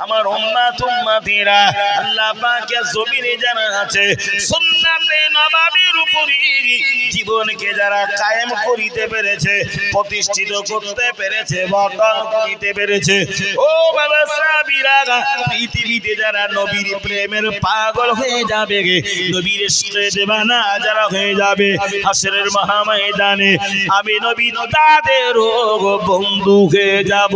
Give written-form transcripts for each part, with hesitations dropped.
আমার উম্মত উম্মতিরা আল্লাহ পাকের জমিনে যারা আছে সুন্নাতে নববীর উপরে জীবনকে যারা কায়েম করিতে পেরেছে, প্রতিষ্ঠিত করতে পেরেছে, বদল করিতে পেরেছে, ও বাবা সাহাবীরা পৃথিবীতে যারা নবীর প্রেমের পাগল হয়ে যাবে, নবীর ইশকে দেওয়ানা যারা হয়ে যাবে, হাসরের মহাময়দানে আমি নবী তাদেরও বন্ধু হয়ে যাব।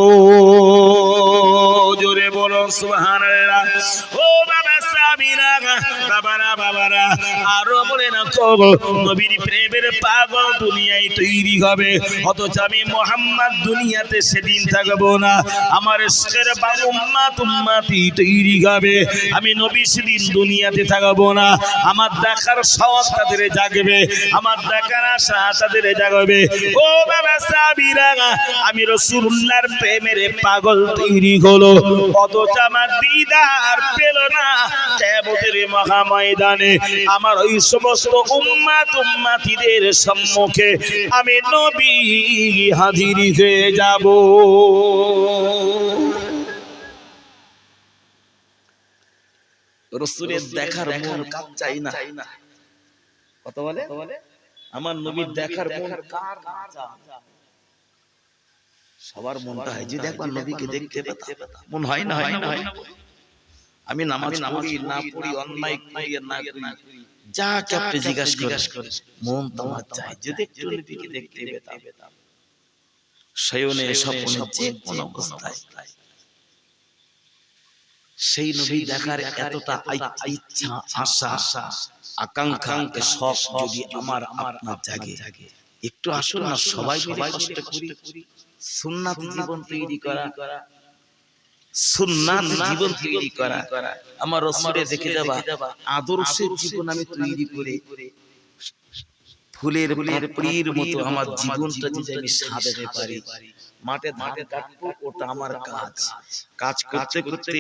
জোরে বলো সুবহানাল্লাহ। ও বাবা সাহাবীরা, বাবারা আরো বলে না নবীর প্রেমের পাগল দুনিয়ায় তৈরি হবে, অথচ আমি মুহাম্মদ দুনিয়াতে সেদিন থাকবো না। আমার ইশকের উম্মত উম্মতি তৈরি হবে, আমি নবী সেদিন দুনিয়াতে থাকবো না। আমার দেখার শওক তাদের জাগবে, আমার দেখার আশা তাদের জাগবে। ও বাবা সাহাবীরা, আমি রাসূলুল্লাহর প্রেমের পাগল তৈরি হলো, অথচ আমার দিদার পেল না। কিয়ামতের মহাময়দানে আমার ওই সমস্ত উম্মত উম্মতিদের সম্মুখে আমি নবী হাজির হয়ে যাব। রাসূলের দেখার মন কার চাই না? কত বলে আমার নবীর দেখার মন কার না? সবার মনটা হয় যে একবার নবীকে দেখতে পেতাম, মন হয় না? আমি নামাজ পড়ি না পড়ি, অন্যায় করি না করি, যা আপনি জিজ্ঞাসা করে মন তোমার চাই যদি একটু নবীকে দেখতে পেতাম, শয়নে স্বপ্নে যে কোন অবস্থায় সেই নবী দেখার এতটা ইচ্ছা, আশা, আকাঙ্ক্ষা, শখ যদি আমার আপনার জাগে, একটু আসুন না সবাই মিলে কষ্ট করি সুন্নাত জীবন তৈরি করা, সুন্নাত জীবন তৈরি করা। আমার রাসূলের দেখে যাবা আদর্শের জীবন আমি তৈরি করে ফুলের পাপড়ির মতো আমার জীবনটা যদি আমি সাজাতে পারি। মাঠে ধান কাটবো, ওটা আমার কাজ। কাজ করতে করতে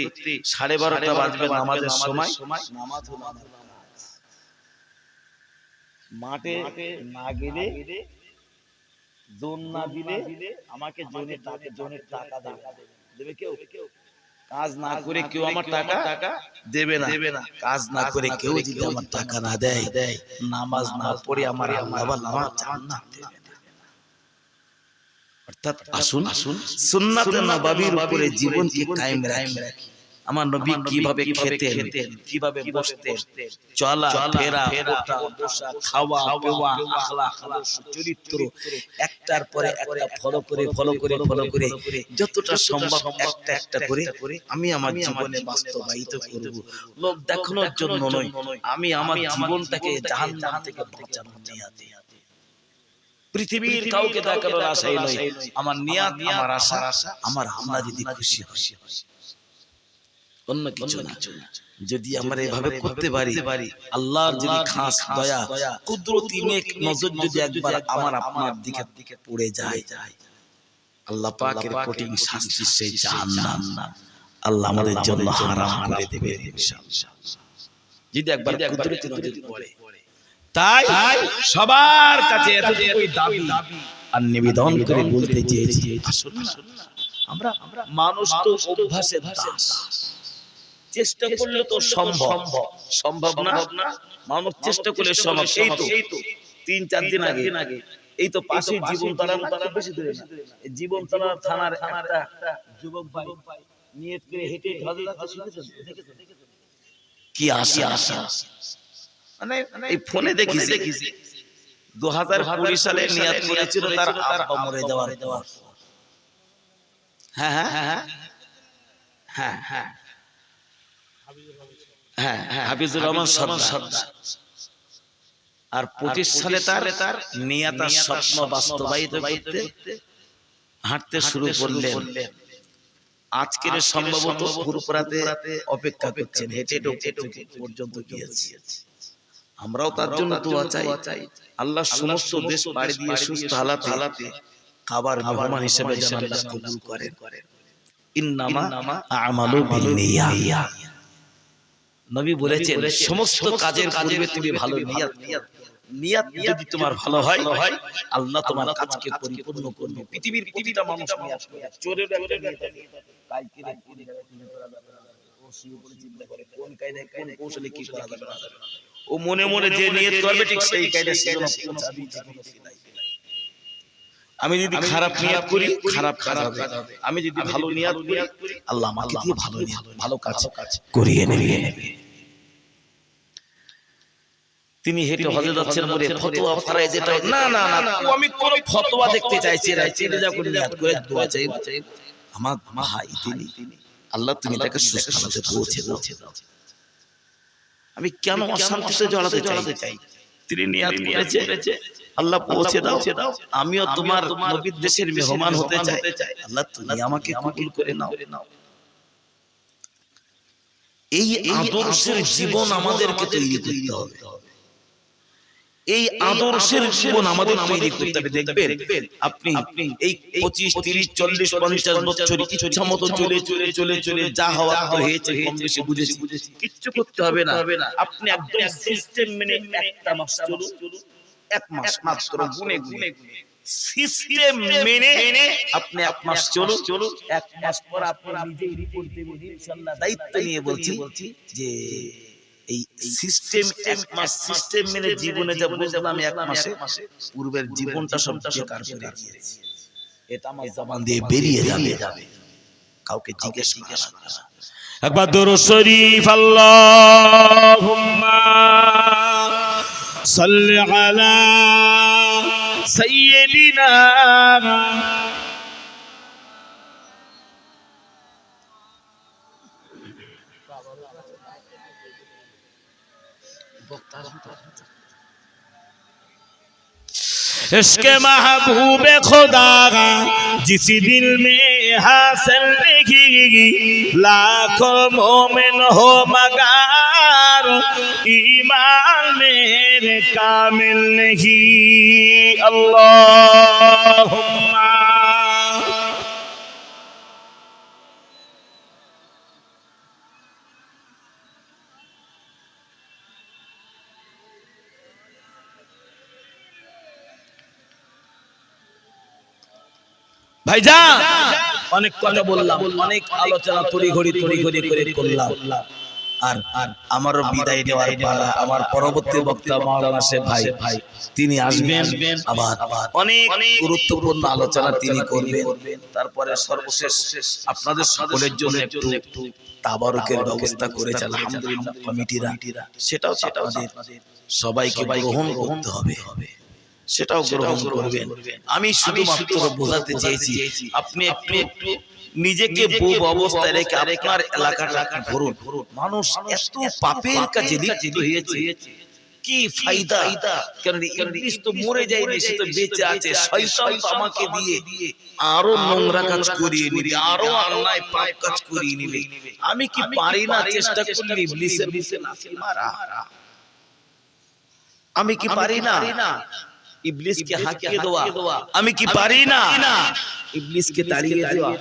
12:30 বাজবে নামাজের সময়, নামাজ হলো আমার কাজ। মাঠে না গেলে, জোন না দিলে আমাকে জোনের টাকা দেবে কেউ? কাজ না করে কেউ আমার টাকা দেবে না। কাজ না করে কেউ যদি আমার টাকা না দেয়, নামাজ না পড়ে আমার আল্লাহ নামাজ জান্নাত দেবে না। অর্থাৎ আসুন সুন্নাতে নববীর উপরে জীবনকে কায়েম রাখি। আমার নবী কিভাবে খেতেন, কিভাবে বসতেন, চলা ফেরা, ওঠা বসা, খাওয়া পেওয়া, আখলাক, আদর্শ, চরিত্র একটার পরে একটা ফলো করে যতটা সম্ভব একটা করে আমি আমার জীবনে বাস্তবায়িত করব। লোক দেখানোর জন্য নয়, আমি আমার জীবনটাকে জাহান্নাম থেকে বাঁচানোর নিয়তে, পৃথিবীর কাউকে দেখানোর আশাই নয়। আমার নিয়ত, আমার আশা, আমার আল্লাহ যদি খুশি হয়, অন্য কিছু না। যদি আমরা এভাবে করতে পারি, আল্লাহর যদি খাস দয়া, কুদরতি নেক নজর যদি একবার আমার আপনার দিকে পড়ে যায়, আল্লাহ পাকের কঠিন শাস্তি সেই জাহান্নাম আল্লাহ আমাদের জন্য হারাম করে দেবে ইনশাআল্লাহ, যদি একবার কুদরতি নজর পড়ে। তাই সবার কাছে এতটুকুই দাবি আর নিবেদন করে বলতে চেয়েছি, আসুন না আমরা, মানুষ তো অভ্যাসের দাস, চেষ্টা করলে তো সম্ভব না। মানুষ চেষ্টা করলে সম্ভব। এই তো 3-4 দিন আগে এই তো পাশে জীবনতলা, বেশি দূরে না, জীবনতলা থানার একটা যুবক ভাই নিয়ত করে হেঁটে ঢলে যাচ্ছে, শুনেছেন? কি আশা মানে এই ফোনে দেখিছে 2020 সালে নিয়ত করেছিল তার আব্বা মরে যাওয়ার পর। হ্যাঁ হাফিজুর রহমান সর্দার। আর 25 সালে তার নিয়ত, স্বপ্ন বাস্তবায়িত করতে হাঁটতে শুরু করলেন। আজকের সম্ভবত ফুরফুরাতে অপেক্ষা করছেন, হেঁটে পর্যন্ত গিয়েছে। আমরাও তার জন্য দোয়া চাই, আল্লাহ সমস্ত দেশ পাড়ি দিয়ে সুস্থ হালাতে খাবার মেহমান হিসেবে যেন আল্লাহ কবুল করেন। ইন্নামা আমালু বিন্নিয়াত। নবী বলেছেন সমস্ত কাজের পূর্বে তুমি ভালো নিয়ত, নিয়ত যদি তোমার ভালো হয় আল্লাহ তোমার কাজকে পরিপূর্ণ করবে। পৃথিবীর প্রতিটা মানুষ নিয়ত করে, চোরের একটা নিয়ত আছে, কালকে কোন জায়গায় কি করা যাবে না, ও শুয়ে পড়ে চিন্তা করে কোন কায়দায় কোন কৌশলে কি করা যাবে না, ও মনে মনে যে নিয়ত করবে ঠিক সেই কায়দায় সে যেন পৌঁছাবে। আমি যদি খারাপ নিয়ত করি খারাপ কাজ হবে, আমি যদি ভালো নিয়ত করি আল্লাহ আমাকে দিয়ে ভালো নিয়ত ভালো কাজ করিয়ে নেবে। তিনি হেঁটে হজে যাচ্ছেন বলে ফতোয়া ফারায় যেটা না না না, আমি কোন ফতোয়া দেখতে চাইছি না, চেয়ে যা করে নিয়ত করে দোয়া চাই আমার ভাই তিনি আল্লাহ তুমি তাকে সুস্থভাবে পৌঁছে দাও। আমি কেন অশান্তিতে জড়াতে চাই? তিনি নিয়ত করেছে আল্লাহ পৌঁছে দাও, আমিও তোমার নবীর দেশের মেহমান হতে চাই, আল্লাহ তুমি আমাকে কবুল করে নাও। এই আদর্শের জীবন আমাদেরকে তৈরি করতে হবে, এই আদর্শের জীবন আমাদের তৈরি করতে হবে। দেখবেন আপনি এই 25 30 40 50 বছর ইচ্ছা মতো চলে চলে চলে চলে যা হওয়া হয়েছে কম বেশি বুঝেছি, কিচ্ছু করতে হবে না। আপনি একদম সিস্টেম মেনে একটা মাস চলুন, এক মাস মাত্র গুনে গুনে সিস্টেম মেনে আপনি এক মাস চলুন, এক মাস পর আপনি নিজেই রিপোর্ট দেবেন ইনশাআল্লাহ। দায়িত্ব নিয়ে বলছি যে এই সিস্টেম এক মাস সিস্টেম মেনে জীবনে যা বুঝলাম এক মাসে পূর্বের জীবনটা সব বেকার করে দিয়েছি, এটা আমার জবান দিয়ে বেরিয়ে যাবে, কাউকে জিজ্ঞেস করা লাগবে না। একবার দুরূদ শরীফ আল্লাহুম্মা সাল্লি আলা সাইয়্যিদিনা इश्क़ महबूब खुदा जिस दिल में हासिल नहीं, लाखों मोमिन हो मगर ईमान मेरे कामिल नहीं। अल्लाहुम्मा ভাইজান অনেক কথা বললাম, অনেক আলোচনা তড়িঘড়ি করে করলাম, আর আমারও বিদায় নেওয়ার পালা। আমার পরবর্তী বক্তা মাওলানা শেখ ভাই তিনি আসবেন, আবার অনেক গুরুত্বপূর্ণ আলোচনা তিনি করবেন। তারপরে সর্বশেষ আপনাদের সকলের জন্য একটু তাবারুকের ব্যবস্থা করেছে আলহামদুলিল্লাহ কমিটিরা, সেটাও আপনাদের সবাইকে গ্রহণ করতে হবে, সেটাও গ্রহণ করবেন। আমি শুধুমাত্র বোঝাতে চেয়েছি আপনি একটু নিজেকে বোব অবস্থায় রেখে আপনার এলাকাটা ঘুরুন। মানুষ এত পাপের কাছে লিপ্ত হয়েছে, কি ফায়দা? কারণ ইবলিস তো মরে যায়নি, সে তো বেঁচে আছে। শয়তান তো আমাকে দিয়ে আরো নোংরা কাজ করিয়ে নিবে, আরো অন্যায় পাপ কাজ করিয়ে নিবে। আমি কি পারি না চেষ্টা করলে ইবলিসের মুখে লাথি মারা? আমি কি পারি না ইবলিসকে হাঁকিয়ে দেওয়া? আমি কি পারি না ইবলিসকে তাড়িয়ে দেওয়া?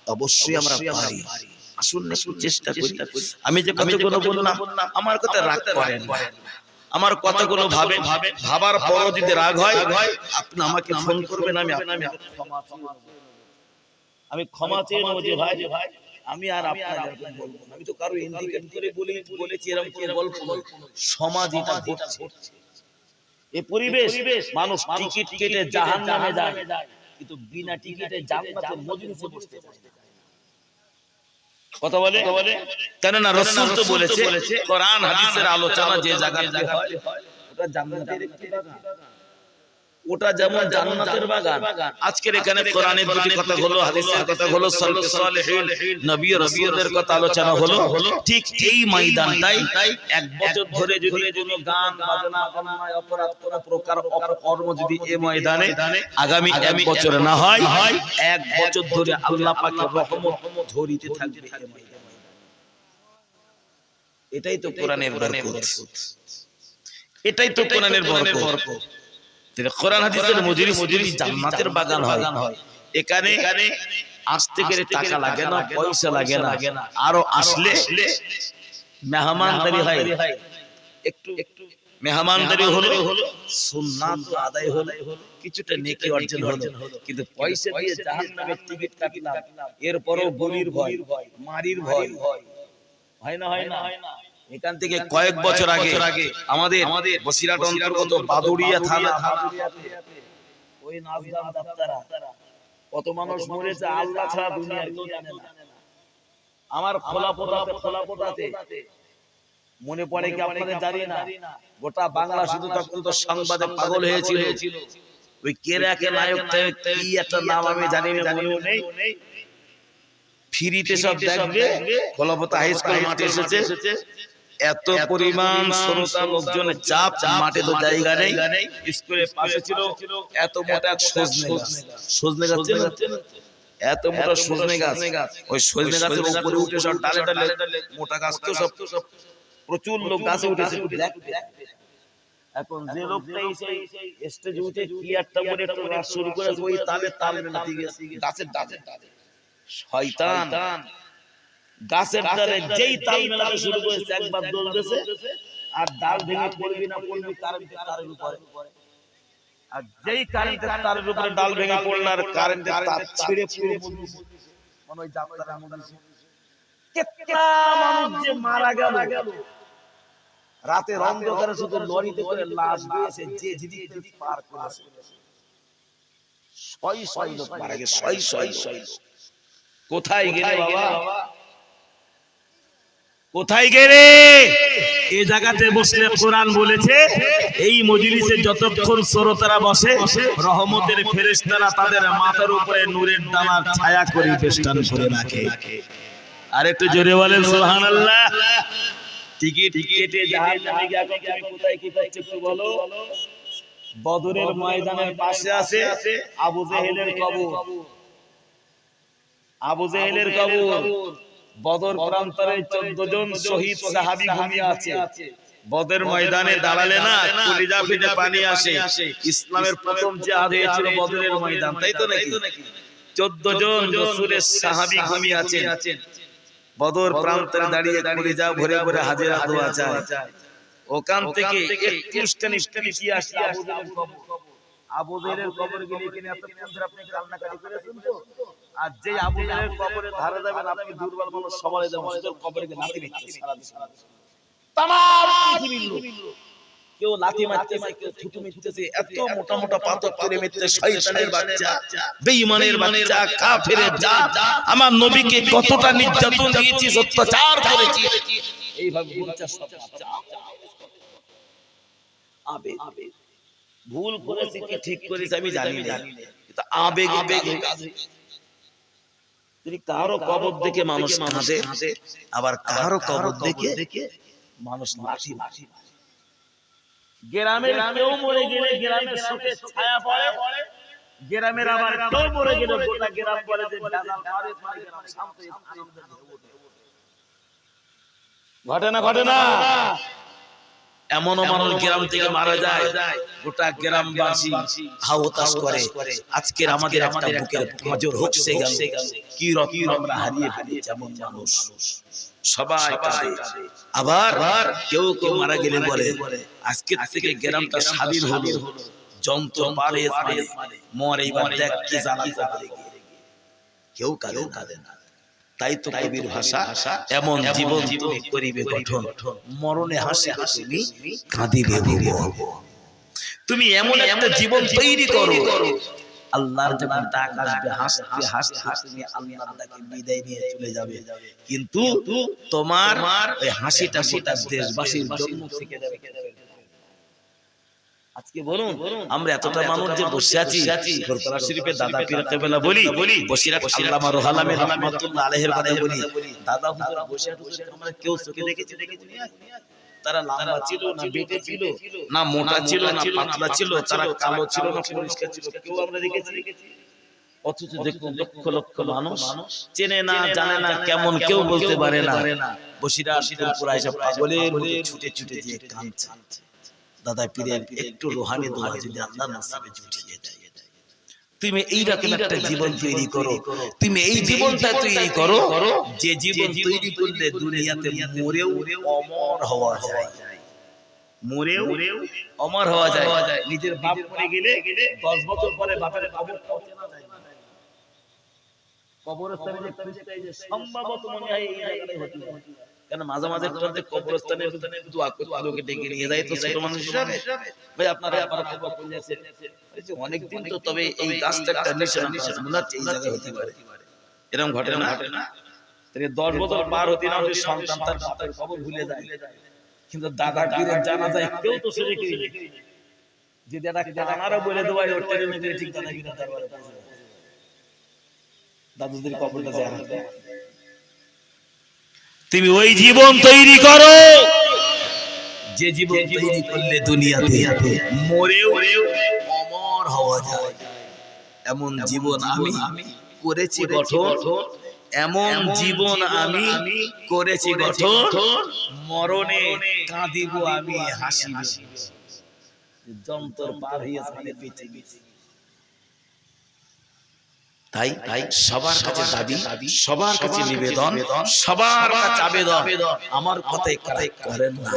অবশ্যই আমরা পারি। আসুন একটু চেষ্টা করি। আমি যে কথাগুলো বললাম আমার কথা রাগ করেন না, আমার কথাগুলো ভাবার পরও যদি রাগ হয় আপনি আমাকে ফোন করবেন, আমি ক্ষমা চেয়ে নেব যে ভাই আমি আর আপনাদের বলবো না। আমি তো কারো ইন্ডিকেট করে বলেছি এরকম করে গল্প নয়। সমাজ এটা ঘটছে, এই পরিবেশ, মানুষ টিকিট কেটে জাহান্নামে যায় কিন্তু বিনা টিকিটে জান্নাতের মজলিসে বসতে পারে। কথা বলে কেন না? রাসূল তো বলেছে কোরআন হাদিসের আলোচনা যে জায়গাতে হয় ওটা জান্নাতের একটি বাগান, ওটা যেমন জান্নাতের বাগান। আজকের এখানে কোরআনের দুটি কথা হলো, হাদিসের কথা হলো, সালফে সালেহিন নবী রাসূলদের কথা আলোচনা হলো। ঠিক এই ময়দানটাই এক বছর ধরে যদি কোনো গান বাজনা অন্যায় অপরাধ কোন প্রকার অপকর্ম যদি এই ময়দানে আগামী এক বছর না হয়, এক বছর ধরে আল্লাহ পাকের রহমত ঝরিতে থাকবে এই ময়দানে। এটাই তো কোরআনের বরকত, এটাই তো কোরআনের বরকত। কোরআন হাদিসের মজলিস জান্নাতের বাগান হয়। এখানে আসতে গেলে টাকা লাগে না, পয়সা লাগে না, আরো আসলে মেহমানদারি হয়। একটু মেহমানদারি হলো, সুন্নাত আদায় হলো, কিছুটা নেকি অর্জন হলো। কিন্তু পয়সা দিয়ে জাহান্নামের টিকিট কাটলাম, এরপরও গলির ভয়, মারির ভয়, হয় না হয় না। এখান থেকে কয়েক বছর আগে আমাদের বসিরহাট অন্তর্গত বাদুড়িয়া থানা, ওই নাজদাম ডাক্তারা কত মানুষ মরেছে আল্লাহ ছাড়া দুনিয়ার কেউ জানে না। আমার খোলাপোতাতে মনে পড়ে কি আপনাদের জানি না, গোটা বাংলা শুধু তখন তো সংবাদে পাগল হয়েছিল। ওই কেরাকে নায়ক কি একটা নাম আমি জানি না, মনেও নেই। ফ্রিতে সব দেখবে, খোলাপোতা হাই স্কুল মাঠে এসেছে, এত পরিমাণ শ্রোতা লোকজনের চাপ, মাঠে তো জায়গা নেই। স্কুলের পাশে ছিল এত মোটা সজনে গাছ, সজনে গাছ এত মোটা সজনে গাছ, ওই সজনে গাছের উপরে উঠে সব ডালে ডালে, মোটা গাছ তো সব প্রচুর লোক গাছে উঠেছে। এখন যে লোকটা সেই স্টেজে উঠে কি একটা বলে একটা রাস শুরু করেছে, ওই তালে তালে নাচি গেছে গাছের ডালে। শয়তান গাছের ডালে যেই তাল মেলাতে শুরু করেছে, একবার দোল দিয়েছে আর ডাল ভেঙে পড়বি না পড়বি কারেন্টের তারের উপরে, আর যেই কারেন্টের তারের উপরে ডাল ভেঙে পড়ল আর কারেন্টের তার ছিঁড়ে পুরো মনে ওই যাত্রা মনে কেতনা মানুষ যে মারা গেল। রাতের অন্ধকারে শুধু লরিতে করে লাশ দিয়েছে, যে যেদিকে পার করেছে ছয় ছয় লোক মারা গেছে, ছয় ছয় ছয়। কোথায় গেলে বাবা, কোথায় গেলে? এই জায়গাতে বসলে কোরআন বলেছে, এই মজলিসে যতক্ষণ শ্রোতারা বসে, রহমতের ফেরেশতারা তাদের মাথার উপরে নূরের ডানার ছায়া করে বেষ্টন করে রাখে। আর একটু জোরে বলেন সুবহানাল্লাহ। টিকিট কেটে জাহান্নামে গিয়ে এখন তুমি কোথায় কি পাচ্ছ একটু বলো? বদরের ময়দানের পাশে আছে আবু জেহেলের কবর, আবু জেহেলের কবর। বদর প্রান্তরে 14 জন শহীদ সাহাবী ঘুমিয়ে আছে। বদর ময়দানে দাঁড়ালে না কলিজা ফেটে পানি আসে। ইসলামের প্রথম জিহাদ হয়েছিল বদরের ময়দান, তাই তো নাকি? 14 জন রাসূলের সাহাবী ঘুমিয়ে আছেন, বদর প্রান্তরে দাঁড়িয়ে কলিজা ভরে ভরে হাজিরা দোয়া চায়। ওখান থেকে একটু স্টেনি স্টেনি আসছে আবু জেহেলের কবর। আবু জেহেলের কবর গেলে কিনে এত পর্যন্ত আপনি কান্নাকাটি করেছেন তো? আর যে আবু জেহেলের কবরে ধারে যাবেন আপনি দুর্বল মানুষ, সবাই যাবেন সেটার কবরে গিয়ে লাথি মারতে সারা দেশে তামাম পৃথিবীর লোক, কেউ লাথি মারতেছে, কেউ থুতু মারতেছে, এত মোটা মোটা পাথর করে মারতে। শয়তানের বাচ্চা, বেঈমানের বাচ্চা, কাফেরের জাত, আমার নবীকে কতটা নির্যাতন দিয়েছিস, অত্যাচার করেছিস, এইভাবে বলছে সব বাচ্চা। আবেগ, ভুল করেছি কি ঠিক করেছি আমি জানি না, কিন্তু আবেগ আবেগ যদি কারো কবর দেখে মানুষ কাঁদে, আবার কারো কবর দেখে মানুষ লাঠি মারে। গ্রামের কেউ মরে গেলে গ্রামের শোকের ছায়া পড়ে, গ্রামের আবার কেউ মরে গেলে গোটা গ্রাম বলে যে বেজাল মারে মারে গ্রাম শান্ত আনন্দে ঘটে না, ঘটে না? এমনও মানুষ গ্রাম থেকে মারা যায়, গোটা গ্রামবাসী হাওতাশ করে। আজকের আমাদের একটা বুকের নজর হচ্ছে গেল, কি রকম আমরা হারিয়ে ফেলেছি এমন মানুষ। সবাই কাঁদে, আবার কেউ কেউ মারা গেলে বলে আজকের থেকে গ্রামটা স্বাধীন হলো, যন্ত্র পারে মরে, এবার দেখ কি জ্বালা করে। কেউ কাঁদে না। তাই তো কবির ভাষা, এমন জীবন তুমি করিবে গঠন, মরণে হাসিবে তুমি কাঁদিবে ভুবন। তুমি এমন একটা জীবন তৈরি করো, আল্লাহর যখন ডাক আসবে হাসতে হাসতে তুমি আল্লাহর ডাকে বিদায় নিয়ে চলে যাবে, কিন্তু তোমার ওই হাসিটা গোটা দেশবাসীর জন্য থেকে যাবে। আজকে বলুন আমরা এতটা মানুষ যে বসে আছি, ফুরফুরা শরীফে দাদা পীর কেবলা বলি, বসিরহাট আল্লামা রুহুল আমিন রাহমাতুল্লাহ আলাইহির কথা বলি, দাদা হুজুর বসে আছে, আমরা কেউ চোখে দেখেছি তারা লম্বা ছিল না বেটে ছিল, না মোটা ছিল না পাতলা ছিল, তারা কালো ছিল না পরিষ্কার ছিল, কেউ আমরা দেখেছি? অথচ দেখুন লক্ষ লক্ষ মানুষ চেনে না জানে না, কেমন কেউ বলতে পারে না। বসিরহাট ফুরফুরা এসব পাগলের মতো ছুটে ছুটে যে কাঁদছে, দাদা পীরের একটু রুহানি দোয়া যদি আল্লাহ নসিবে জুটিয়ে দেয়। তুমি এইরকম একটা জীবন তৈরি করো, তুমি এই জীবনটা তৈরি করো যে জীবন তৈরি করলে দুনিয়াতে মরেও অমর হওয়া যায়। মরেও অমর হওয়া যায়। নিজের বাপ মরে গেলে 10 বছর পরে বাপের কবরটাও চেনা যায় না। কবরস্থানে যে খুঁজতে যে সম্ভবত মনে হয় এই জায়গাটাই হতে পারে। কারণ মাঝে মাঝে ট্রেনে কবরস্থানে দোয়া করতে লোকে ডেকে নিয়ে যায় তো ছোট মানুষ হিসাবে, ভাই আপনারা আপনারা কবর করে যাচ্ছেন অনেক দিন তো, তবে এই গাছটা একটা নিশানা মনে হচ্ছে এই জায়গায় হতে পারে। এরকম ঘটে না? 10 বছর পার হতে না হতে সন্তান তার বাপের কবর ভুলে যায়, কিন্তু দাদা পীরের জানাজায় কেউ তো সেরে কি যে দাদা কানারা বলে দেওয়া ওর ট্রেনে গিয়ে ঠিক দাদা পীরের দরবারে পৌঁছে যায়, দাদুদের কবরটা যায়। তুমি ওই জীবন তৈরি করো যে জীবন তৈরি করলে দুনিয়াতে মরেও অমর হওয়া যায়। এমন জীবন আমি করেছি গঠন, এমন জীবন আমি করেছি গঠন, মরণে কাঁদিব আমি হাসিব। যন্ত্র পার হইয়াছে মানে বেঁচে গেছি। তাই সবার কাছে দাবি, সবার কাছে নিবেদন, সবার কাছে আবেদন, আমার কথায় কারেক্ট করেন না।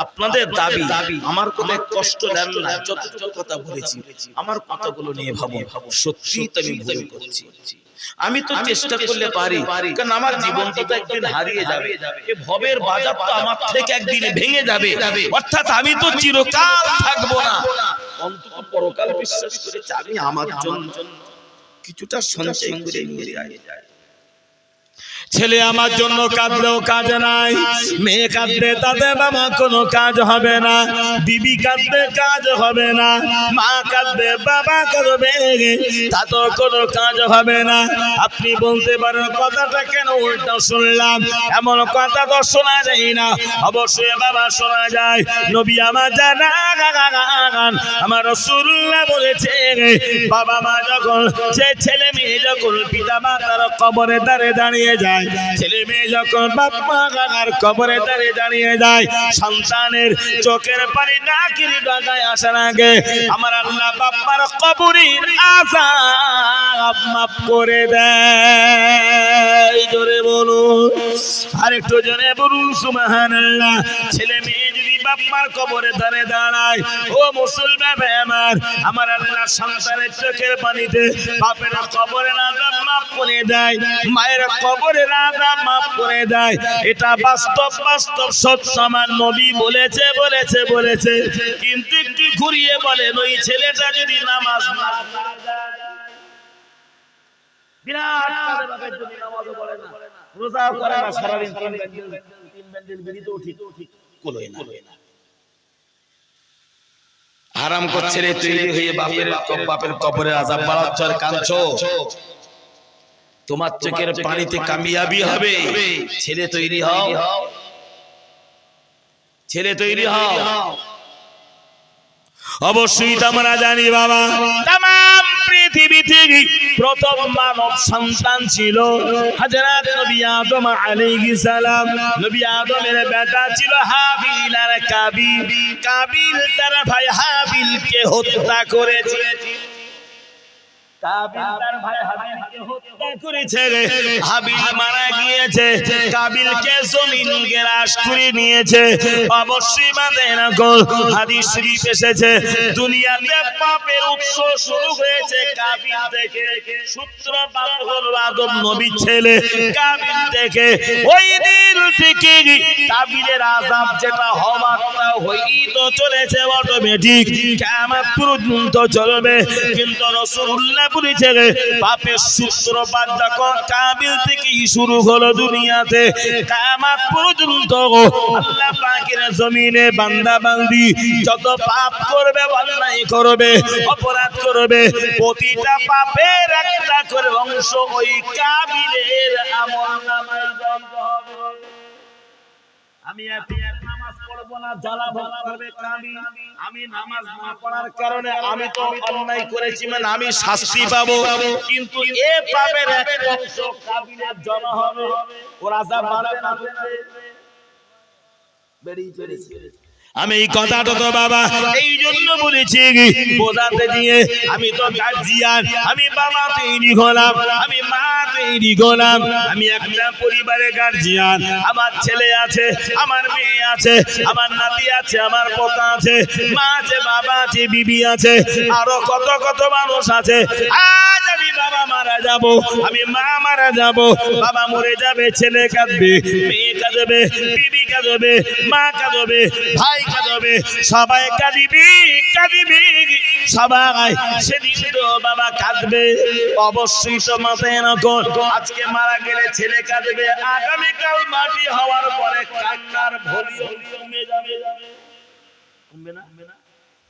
আপনাদের দাবি আমার কথায় কষ্ট দেন না। যতটুকু কথা বলেছি আমার কথাগুলো নিয়ে ভাবুন, সত্যি তো আমি ভুল করছি। আমি তো চেষ্টা করলে পারি, কারণ আমার জীবনটা তো একদিন হারিয়ে যাবে, এই ভবের বাজার তো আমার থেকে একদিন ভেঙে যাবে। অর্থাৎ আমি তো চিরকাল থাকবো না, অন্তত পরকাল বিশ্বাস করেছি আমি আমার জন্য কিছুটা সঞ্চয় করে নিয়ে যাই। ছেলে আমার জন্য কাঁদলেও কাজ নাই, মেয়ে কাঁদবে তাতে বাবা কোনো কাজ হবে না, বিবি কাঁদবে কাজ হবে না, মা কাঁদবে বাবা কাঁদবে তাতেও কোনো কাজ হবে না। আপনি বলতে পারেন কথাটা কেন উল্টো শুনলাম? এমন কথা তো শোনা যায় না। অবশ্যই বাবা শোনা যায়। নবী আমার জানা আমার রাসূলুল্লাহ বলেছে, বাবা মা যখন যে ছেলে মেয়ে যখন পিতা মাতার কবরে দাঁড়িয়ে যায়, ছেলে মেয়ে যখন বাপ মা কাকার কবরে দাঁড়িয়ে যায়, সন্তানের চোখের পানি নাকের ডগায় আসার আগে আমার আল্লাহ বাপ মার কবরের আযাব মাফ করে দেয়। জোরে বলুন, আরেকটু জোরে বলুন সুবহানাল্লাহ। ছেলে মেয়ে যদি বাপ মার কবরে দাঁড়ায়, ও মুসলমান ভাই আমার আল্লাহ সন্তানের চোখের পানিতে বাপের কবরের আযাব মাফ করে দেয়, মায়ের কবরের আযাব মাফ করে দেয়। এটা বাস্তব সত্য। আমার নবী বলেছে। কিন্তু একটু ঘুরিয়ে বলেন, ওই ছেলেটা যদি নামাজ না বিরাট কাজে বাপের যদি নামাজও পড়ে না, রোজাও করে না, সারাদিন তিন ব্যান্ডেল বিড়িতেও ঠিক কোলোয় না, আরাম করছে রে তৈরি হয়ে বাপের কবরের আযাব বাড়াচ্ছ আর কাঁদছো। তোমার চোখের পানিতে কামিয়াবি হবে। ছেলে তৈরি হও, ছেলে তৈরি হও। অবশ্যই আমরা জানি বাবা, তাম পৃথিবীতে প্রথম মানব সন্তান ছিল হযরত নবী আদম আলাইহিস সালাম। নবী আদমের বেটা ছিল হাবিল আর কাবিল। কাবিল তার ভাই হাবিলকে হত্যা করেছে। কাবিল তার ভাই হাবিলকে হত্যা করেছে। হাবিল মারা গিয়েছে, কাবিলকে জমিন গ্রাস করে নিয়েছে। অবশ্যই বাঁধেন হাদিস শরীফ এসেছে, দুনিয়াতে পাপের উৎস শুরু হয়েছে কাবিল থেকে। সূত্রপাত হলো আদম নবীর ছেলে কাবিল থেকে। ওই দিন থেকে কাবিলের আযাব যেটা হওয়ারটা হয়েই তো চলেছে অটোমেটিক, কিয়ামত পর্যন্ত চলবে। কিন্তু রাসূলুল্লাহ বলেছে, পাপের সূত্রপাত যখন কাবিল থেকেই শুরু হলো দুনিয়াতে, কিয়ামত পর্যন্ত আল্লাহ পাকের জমিনে বান্দা বান্দি যত পাপ করবে, অন্যায় করবে, অপরাধ করবে, প্রতিটা পাপের একটা করে অংশ ওই কাবিলের আমলনামায় জমা হবে। আমি নামাজ পড়বো না, জ্বালা ভালা করবে কাবিল। আমি নামাজ না পড়ার কারণে আমি তো অন্যায় করেছি, মানে আমি শাস্তি পাবো। কিন্তু এ পাপের একটা অংশ কাবিলের জমা হবে, ওর আযাব বাড়বে না বেড়েই চলেছে। আমি এই কথাটা তো বাবা এই জন্য বলেছি বোঝাতে দিয়ে আমি তো গার্জিয়ান, আমি বাবা তৈরি হলাম, আমি মা তৈরি হলাম, আমি একটা পরিবারের গার্জিয়ান। আমার ছেলে আছে, আমার মেয়ে আছে, আমার নাতি আছে, আমার পোতা আছে, মা আছে, বাবা আছে, বিবি আছে, আরো কত কত মানুষ আছে। আজ আমি বাবা মারা যাব, আমি মা মারা যাব, বাবা মরে যাবে, ছেলে কাঁদবে, মেয়ে কাঁদবে, বিবি কাঁদবে, মা কাঁদবে, ভাই কাঁদবে, সবাই কাঁদিবি কাঁদিবি সবাই, সেদিন তো বাবা কাঁদবে। অবশ্যই তো মাথায় রাখুন, আজকে মারা গেলে ছেলে কাঁদবে, আগামীকাল মাটি হওয়ার পরে কান্নার ভলিউম কমে যাবে। কমবে না?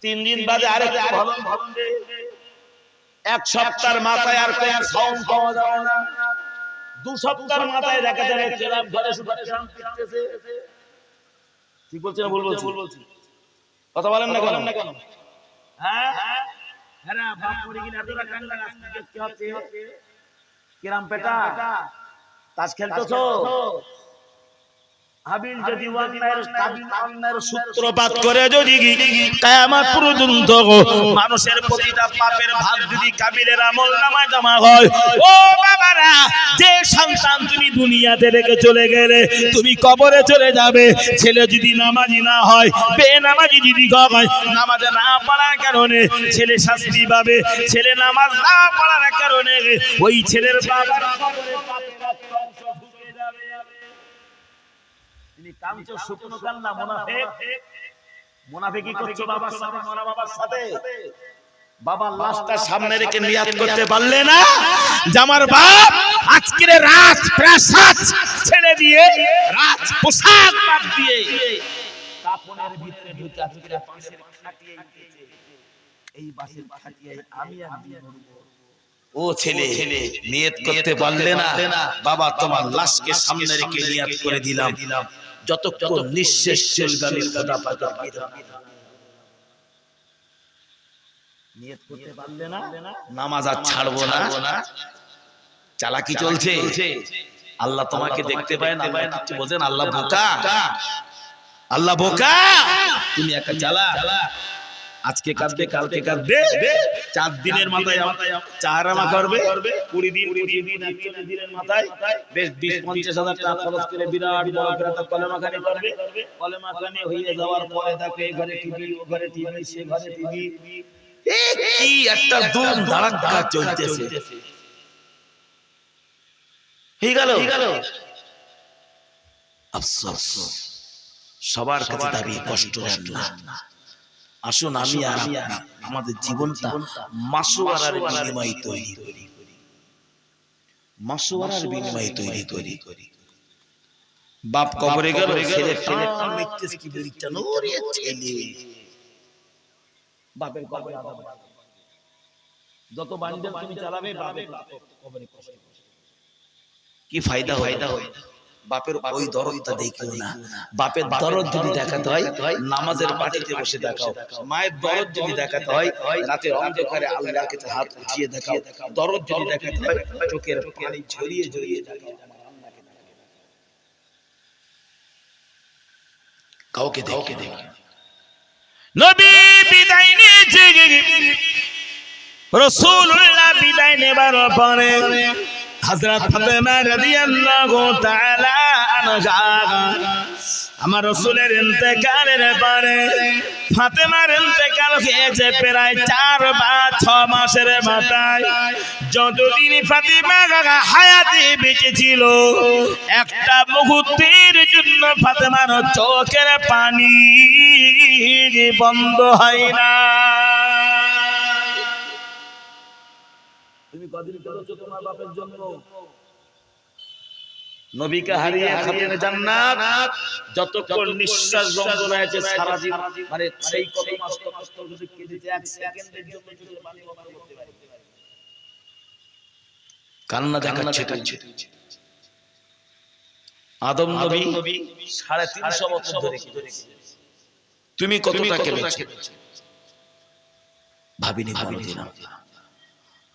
3 দিন বাদে আরেকটা ভালো ভাববে, এক সপ্তাহের মাথায় আর কোন সাউন্ড পাওয়া যাবে না, 2 সপ্তাহের মাথায় দেখা যাবে ক্লাব ঘরে শুধু গান পিটতেছে। ঠিক বলছি না ভুল বলছি? কথা বলেন না কেন? হ্যাঁ হ্যাঁ, বাপ মরে গেলে এতটা কান্না আজকে কি হচ্ছে? কিরাম পেটা তাস খেলতেছো? হাবিল যদি অন্যায়ের সূত্রপাত করে যদি কিয়ামত পর্যন্ত মানুষের প্রতিটা পাপের ভাগ যদি কাবিলের আমলনামায় জমা হয়, ও বাবারা, যে সন্তান তুমি দুনিয়াতে রেখে চলে গেলে তুমি কবরে চলে যাবে। ছেলে যদি নামাজি না হয়, বেনামাজি যদি হয়, নামাজ না পড়ার কারণে ছেলে শাস্তি পাবে। ছেলে নামাজ না পড়ার কারণে ওই ছেলের বাবার কবরে পাপের অংশ ঢুকে যাবে। তুমি কাঁদছো শুকনো কান্না, মুনাফিকি করছো বাবার সাথে, মরা বাবার সাথে। বাবার লাশটা সামনে রেখে নিয়াত করতে পারলে না যে আমার বাপ আজকের রাত প্রাসাদ ছেড়ে দিয়ে, রাত পোশাক বাদ দিয়ে কাপনের ভিতরে ঢুকে আজকের পাশের খাটিয়ে উঠেছে, এই বাসের খাটিয়ে আমি একদিন মরবো। ও ছেলে, নিয়ত করতে পারলে না, বাবা তোমার লাশকে সামনে রেখে নিয়ত করে দিলাম, যতক্ষণ নিঃশেষ চলবে আমি খোদা পাকের বিধান। নিয়ত করতে পারলে না, নামাজ আর ছাড়বো না। চালাকি চলছে, আল্লাহ তোমাকে দেখতে পায় না, আল্লাহ কিছু বলেন? আল্লাহ বোকা, আল্লাহ বোকা। তুমি একা চালা, আজকে কাঁদবে, কালকে কাঁদবে, 4 দিনের মাথায় চাহারামা করবে, 20 দিন 25 দিন 41 দিনের মাথায় বেশ 20-50 হাজার টাকা খরচ করে বিরাট বড় করে কলেমাখানি করবে। কলেমাখানি হয়ে যাওয়ার পরে তাকে এই ঘরে টিভি, ও ঘরে টিভি, সে ঘরে টিভি, কি একটা ধুম ধাড়াক্কা চলতেছে। হয়ে গেল আফসোস, সবার কাছে দাবি, কষ্ট দেন না। আসুন আমি আর আপনি আমাদের জীবনটা মাসওয়ারার বিনিময়ে তৈরি করি, মাসওয়ারার বিনিময়ে তৈরি করি। বাপ কবরে গেল, ছেলে টান মিটতেছে, কি বলিটা নরে ছেলে বাপের কবরে আদাব। যত বান্ডেল তুমি চালাবে বাপের কবরে কষ্ট, কি ফায়দা হয়? বাপের ওই দরদটা দেখিও না। বাপের দরদ যদি দেখাতে হয় নামাজের পাটিতে বসে দেখাও, মায়ের দরদ যদি দেখাতে হয় রাতের অন্ধকারে আল্লাহর কাছে হাত উঠিয়ে দেখাও, দরদ যদি দেখাতে হয় চোখের পানি ঝরিয়ে ঝরিয়ে দেখাও। কাউকে দেখে নবী বিদায় নিয়েছে, রাসূলুল্লাহ বিদায় নেবার পরে হযরত ফাতেমা রাদিয়াল্লাহু তাআলা আনহা, আমার রাসূলের ইন্তেকালের পরে ফাতেমার ইন্তেকাল হয়েছে প্রায় 4 বা 6 মাসের মাথায়। যতদিন ফাতেমা হায়াতে বেঁচে ছিল, একটা মুহূর্তের জন্য ফাতেমার চোখের পানি বন্ধ হয় না। তুমি কদিন করেছো তোমার বাপের জন্য? নবীকে হারিয়ে খাবেন জান্নাত, যতক্ষণ নিঃশ্বাস বন্ধ রয়েছে সারা জীবন, মানে সেই কত মাস কষ্ট যদি কেটেছে, 1 সেকেন্ডের জন্য যদি পানি বন্ধ করতে পারে, কান্না দেখাচ্ছে। আদম নবী 350 বছর ধরে তুমি কতটা কেটেছো ভাবিনি কোনদিন।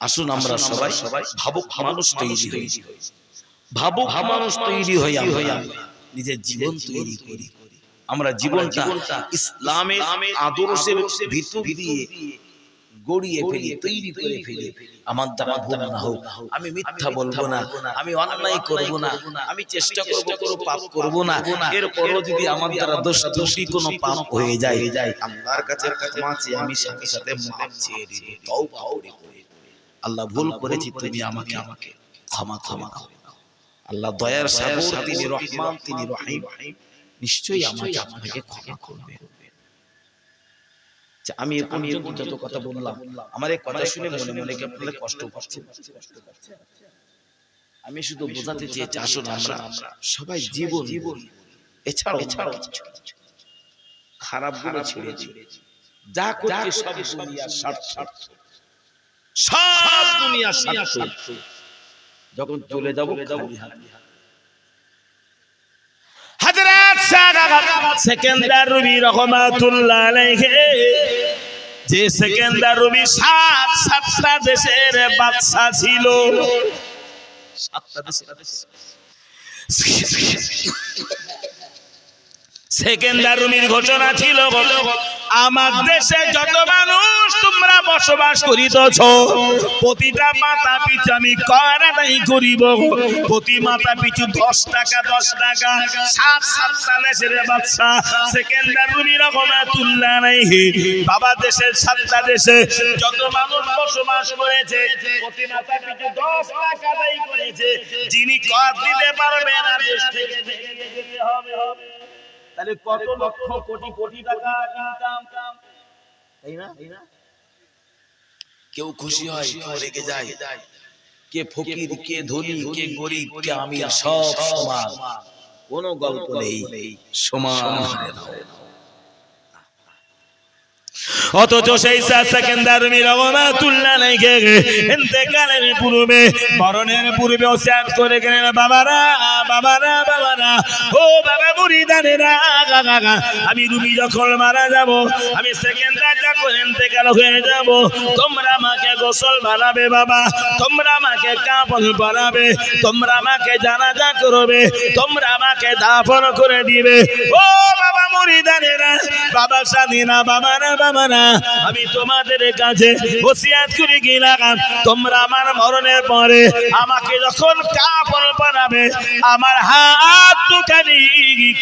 আসুন আমরা সবাই ভাবুক মানুষ তৈরি হই, ভাবুক মানুষ তৈরি হই, আমরা নিজের জীবন তৈরি করি। আমরা জীবনটা ইসলামের আদর্শের ভিতর দিয়ে গড়িয়ে ফেলি, তৈরি করে ফেলি। আমার দ্বারা ভুল না হোক, আমি মিথ্যা বলবো না, আমি অন্যায় করব না, আমি চেষ্টা করব কোনো পাপ করব না। এরপরও যদি আমার দ্বারা দোষী কোনো পাপ হয়ে যায়, আল্লাহর কাছে ক্ষমা চেয়ে আমি সাথে সাথে মাফ চেয়ে দিব, তওবা করে। আল্লাহ ভুল করেছি, তুমি আমাকে ক্ষমা করে দাও। আল্লাহ দয়ার সাগর, তিনি রহমান, তিনি রহিম, নিশ্চয়ই আমাকে আপনাকে ক্ষমা করবেন। আমি এ পর্যন্ত যত কথা বললাম, আমার এই কথা শুনে মনে মনে কি আপনাদের কষ্ট হচ্ছে? আমি শুধু বোঝাতে চেয়েছি, আসুন আমরা সবাই জীবন এছাড়াও খারাপ গুলো ছেড়ে যা করছে সব দুনিয়ার স্বার্থ, সব দুনিয়ার স্বার্থ। যখন চলে যাব খালি হাতে। হযরত সেকেন্দার রুমি রাহমাতুল্লাহ আলাইহি, যে সেকেন্দার রুমি সাতটা দেশের বাদশা ছিল, সাতটা দেশের। সেকেন্দার রুমির ঘোষণা ছিল, আমার দেশে যত মানুষ তোমরা বসবাস করিতেছ, প্রতিটা মাথা পিছু আমি কর আদায় করিব, প্রতি মাথা পিছু 10 টাকা 10 টাকা। সাতটা দেশের বাদশা সেকেন্দার রুমি রাহমাতুল্লাহ আলাইহি, বাবা দেশের 7টা দেশে যত মানুষ বসবাস করেছে, প্রতি মাথা পিছু 10 টাকা আদায় করেছে। যিনি কর দিতে পারবে না, দেশ থেকে যেতে হবে। তাহলে কত লক্ষ কোটি কোটি টাকা ইনকাম, তাই না? কেউ খুশি হয়, কেউ রেগে যায়, কে ফকির, কে ধনী, কে গরিব, কে আমির, সব সমান, কোনো গল্প নেই, সমান। অথচ সেই সেকেন্দার রুমি রাহমাতুল্লাহ আলাইহি ইন্তেকালের পূর্বে, মরণের পূর্বে ওসিয়ত করে গেলেন, বাবারা বাবারা বাবারা, ও বাবা মুরিদানেরা, আমি রুমি যখন মারা যাব, আমি সেকেন্দার যখন ইন্তেকাল হয়ে যাব, তোমরা আমাকে গোসল বানাবে বাবা, তোমরা আমাকে কাফন বানাবে, তোমরা আমাকে জানাজা করবে, তোমরা আমাকে দাফন করে দিবে। ও বাবা মুরিদানেরা, বাবা স্বাধীনা, বাবারা বাবারা, আমি তোমাদের কাছে ওসিয়ত করে গেলাম, তোমরা আমার মরণের পরে আমাকে যখন কাফন বানাবে, আমার হাত দুখানি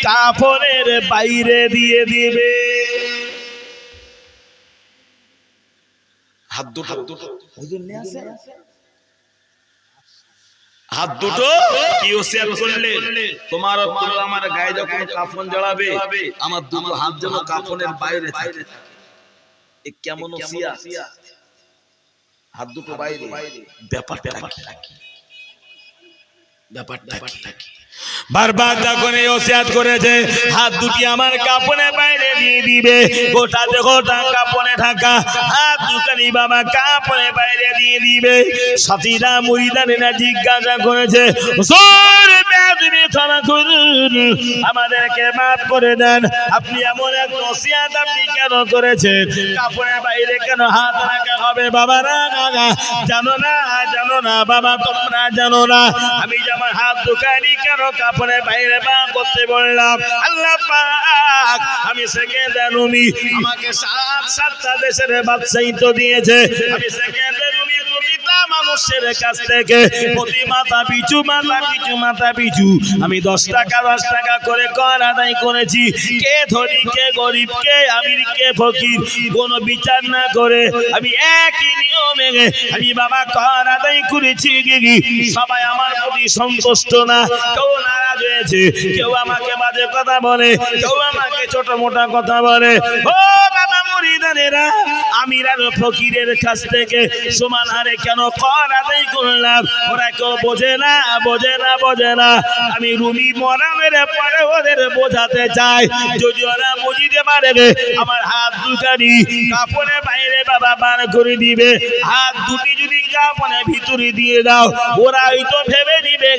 কাফনের বাইরে দিয়ে দিবে। হাত দুটো হুজুর নিয়ে আসে, হাত দুটো কি ওসিয়ত করলেন, তোমার আমার গায়ে যখন কাফন জড়াবে, আমার দুটো হাত যেন কাফনের বাইরে থাকে। এ কেমন ওসিয়ত? হাত দুটো বাইরে, ব্যাপারটা কি? বারবার যখন এই ওসিয়ত করেছে, হাত দুটি আমার কাফনের বাইরে দিয়ে দিবে, গোটা দেহটা কাফনে ঢাকা, হাত দুখানি বাবা কাফনের বাইরে দিয়ে দিবে। সাথীরা মুরিদানেরা জিজ্ঞাসা করেছে, হুজুর আপনি ক্ষমা করুন, আমাদেরকে মাফ করে দেন, আপনি এমন এক ওসিয়ত আপনি কেন করেছেন, কাফনের বাইরে কেন হাত রাখা হবে? বাবারা জানো না বাবা, তোমরা জানো না আমি যেমন হাত দুখানি কেন কাফনের বাইরে বা করতে বললাম? আল্লাহ পাক আমি সেকেন্দার রুমি, আমাকে 7টা দেশের বাদশাহী তো দিয়েছে, আমি সেকেন্দার রুমি প্রতিটা মানুষের কাছ থেকে প্রতি মাথা পিছু আমি 10 টাকা করে কর আদায় করেছি। কে ধনী, কে গরিব, কে আমির, কে ফকির, কোনো বিচার না করে আমি একই নিয়মে আমি বাবা কর আদায় করেছি। সবাই আমার প্রতি সন্তুষ্ট না, কেউ নারাজ হয়েছে, কেউ আমাকে বাজে কথা বলে, কেউ আমাকে ছোট মোটা কথা বলে। ও বাবা মুরিদানেরা, আমির আর ফকিরের কাছ থেকে সমান হারে কেন কর আদায় করলাম? ওরা কেউ বোঝে না। আমি রুমি মরামের পরে ওদের বোঝাতে চাই, যদি ওরা বুঝিতে পারে আমার হাত দুখানি কাপড়ের বাইরে বাবা বার করে দিবে, হাত দুটি যদি কাপড়ের ভিতরে দিয়ে দাও, ওরা হয়তো ভেবে দিবে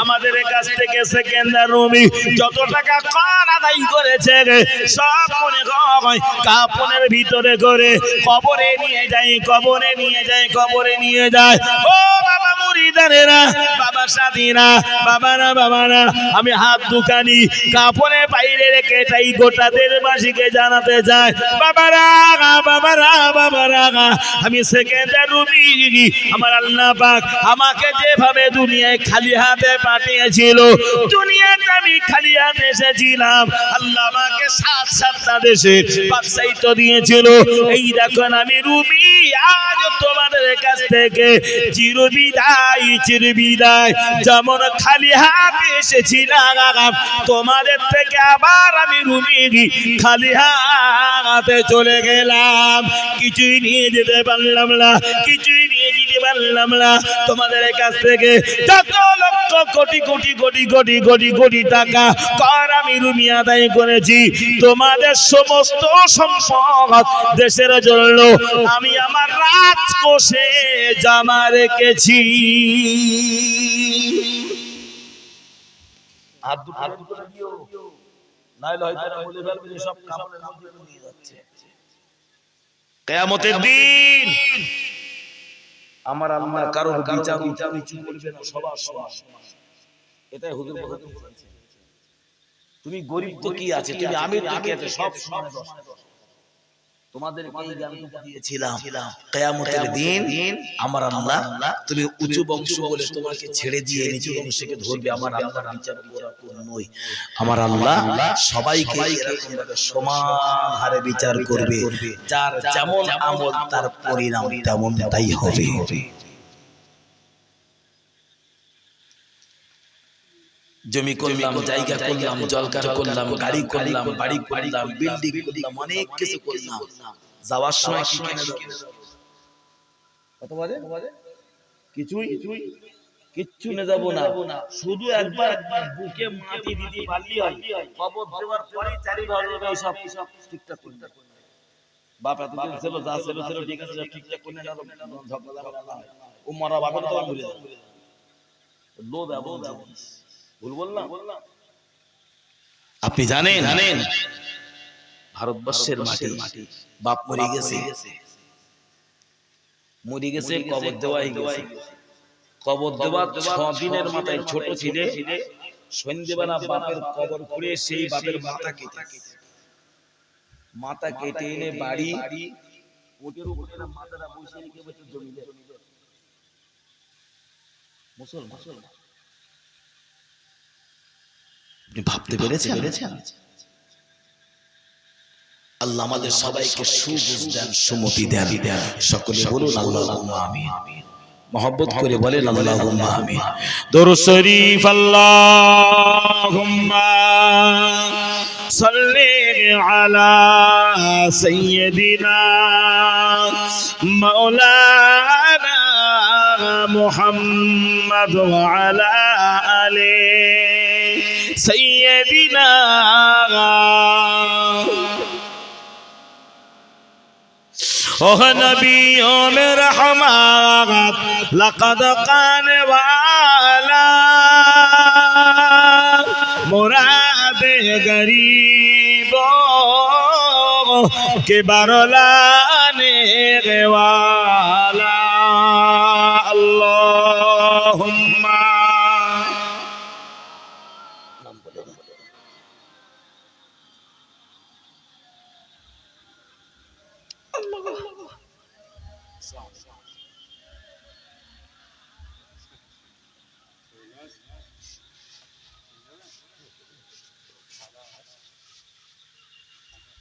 আমাদের কাছ থেকে সেকেন্দার রুমি যত টাকা কর আদায় করেছে সব মনে হয় কাপড়ের ভিতরে করে কবরে নিয়ে যায়। ও বাবা মুরিদানেরা, বাবা সাথীরা, বাবারা, আমি হাত দুখানি কাপড়ে বাইরে রেখে এটাই গোটা দেশবাসীকে জানাতে চাই, বাবারা, আমি সেকেন্ডার রুমি, আমার আল্লাহ পাক আমাকে যেভাবে দুনিয়ায় খালি হাতে পাঠিয়েছিল, দুনিয়াতে আমি খালি হাতে এসেছিলাম, আল্লাহ আমাকে 7-7টা দেশে বাদশাহিত্ব দিয়েছিল। এই দেখুন আমি রুমি, আজ তোমাদের কাছ থেকে চিরবিদায়, যেমন খালি হাতে এসেছিলাম, তোমাদের থেকে আবার আমি রুমি খালি হাতে চলে গেলাম। কিছুই নিয়ে যেতে পারলাম না, কিছুই নিয়ে যেতে পারলাম না। তোমাদের কাছ থেকে যত লক্ষ কোটি টাকা কর আমি রুমি আদায় করেছি, তোমাদের সমস্ত সম্পদ দেশের জন্য আমি আমার রাজকোষে জমা রেখেছি। হাত দুটো করে দিও, নাইলে হয়তো এরা বলে ফেলবে যে সব কাপড়ের মধ্যে নিয়ে যাচ্ছে। কিয়ামতের দিন আমার আল্লাহ কারোর বিচার উঁচু করবে না, সবার সমান। এটাই হুজুর বলেছে। তুমি গরিব তো কি আছে, তুমি আমির তো কি আছে, সব সমান। তোমাদেরকে এই জ্ঞানটুকু দিয়েছিলাম, কিয়ামতের দিন আমার আল্লাহ, তুমি উঁচু বংশ বলে তোমাকে ছেড়ে দিয়ে নিচু বংশকে ধরবে। আমার আল্লাহর বিচার করা নয়, আমার আল্লাহ সবাইকে এরকম ভাবে সমান হারে বিচার করবে। যার যেমন আমল তার পরিণাম তেমনটাই হবে। জমি করলাম, জায়গা করলাম, জলকার করলাম, গাড়ি করলাম, বাড়ি করলাম, বিল্ডিং করলাম, অনেক কিছু করলাম, যাওয়ার সময় কি কিনে দেব? কত বাজে? কিচ্ছু নিয়ে যাব না, শুধু একবার বুকে মাটি দিতে পারলি হয়, কবর দেওয়ার পরেই চারি ভালো হবে। সব ঠিকঠাক করে দেব। বাপ এতদিন ছিল, যা ছিল ঠিক আছে, ঠিকঠাক করে নিলাম, ঝগড়া না হয়। ও মরা বাপের তো ভুলে যাবে, লোভ এমন জিনিস। ভুল বললাম? আপনি জানেন ভারতবর্ষের মাটি, বাপ মরে গেছে, কবর দেওয়া হয়ে গেছে। কবর দেওয়া 6 দিনের মাথায় ছোট ছেলে সন্ধ্যেবেলা বাপের কবর খুঁড়ে সেই বাপের মাথা কেটে এনে বাড়ি ওটের উপরে মাথাটা বসিয়ে রেখে বসে জমিতে। মুসলমান আপনি ভাবতে পেরেছেন? আল্লাহ আমাদের সবাইকে সুবুঝ দেন, সুমতি দেন। সকলে বলুন আল্লাহুম্মা আমিন। মহব্বত করে বলেন আল্লাহুম্মা আমিন। দরুদ শরীফ। আল্লাহুম্মা সাল্লি আলা সাইয়্যিদিনা মাওলানা মুহাম্মদ ওয়া আলা আলি সাইয়্যিদিনা। ओह नबियों में रहमत लक़द काने वाला मुराद गरीबों के बरलाने वाला। अल्लाहुम्मा